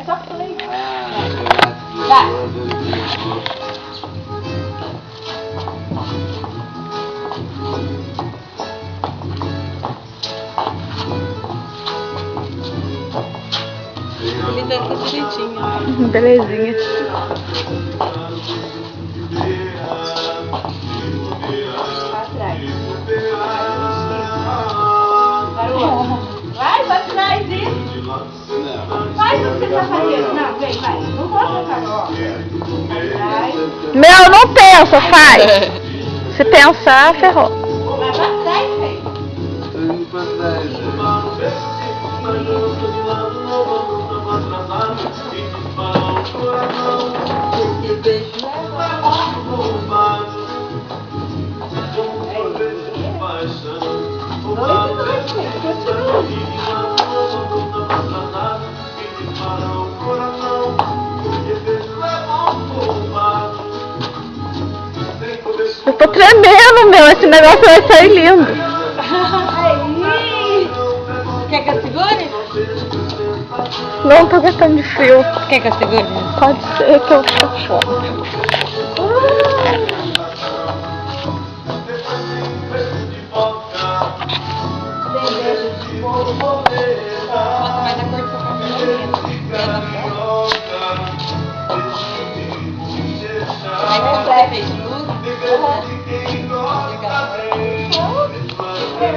só falei. Vai. Ele deve estar direitinho. Belezinha. Atrás. Vai pra trás, isso. Faz o que você tá fazendo. Não, vem, vai. Não vou trocar, ó. Atrás. Meu, não pensa, faz. Se pensar, ferrou. Vai pra trás, velho. Eu tô tremendo, meu. Esse negócio vai sair lindo. Aí. Quer que eu segure? Não tô gostando de frio. Quer que eu segure? Pode ser que eu tô fome. Bota mais a cor do seu cabelo. Aí como você fez luz?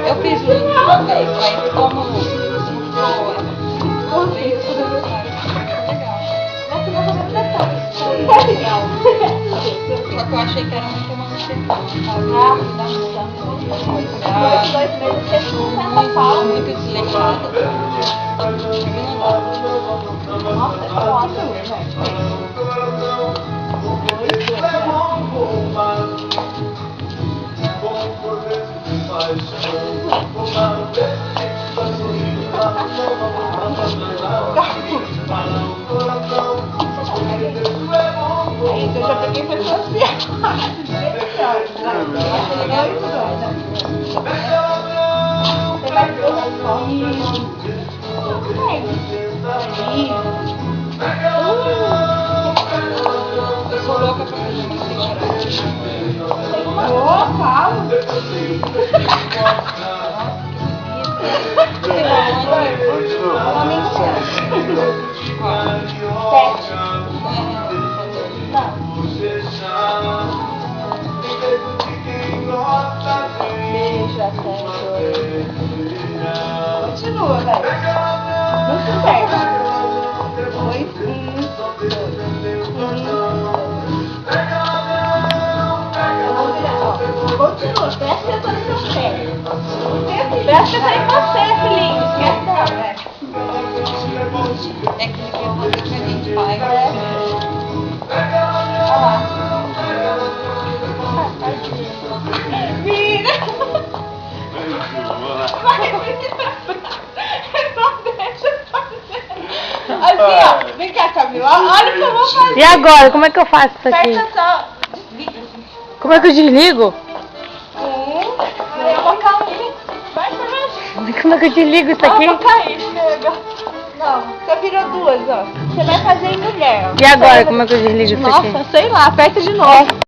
Eu fiz luz também, mas como Legal. só que eu achei que era muito manutenção. Muito desleixada. Nossa, é ótimo, velho. Eu já peguei pessoas piores. Você vai ver Eu sou louca pra fazer uma senhora. Ô, calma. Uma mentira. Beija, continua, velho. Não se perde. 2, 1, 2. Continua, presta atenção no seu pé. Presta atenção em você, filhinho. Esquece dela, velho. É que ele quer fazer que a gente faz. Olha lá. Vira. Vai, não deixa fazer. Assim, ó. Vem cá, Camila. Olha o que eu vou fazer. E agora, como é que eu faço isso aqui? Presta atenção. Desliga. Como é que eu desligo? Eu vou cair. Vai pra baixo. Como é que eu desligo isso Eu aqui? vou cair, chega. Não, você virou duas, ó. Você vai fazer em mulher. Ó. E agora, como é que eu desligo isso aqui? Nossa, sei lá. Aperta de novo.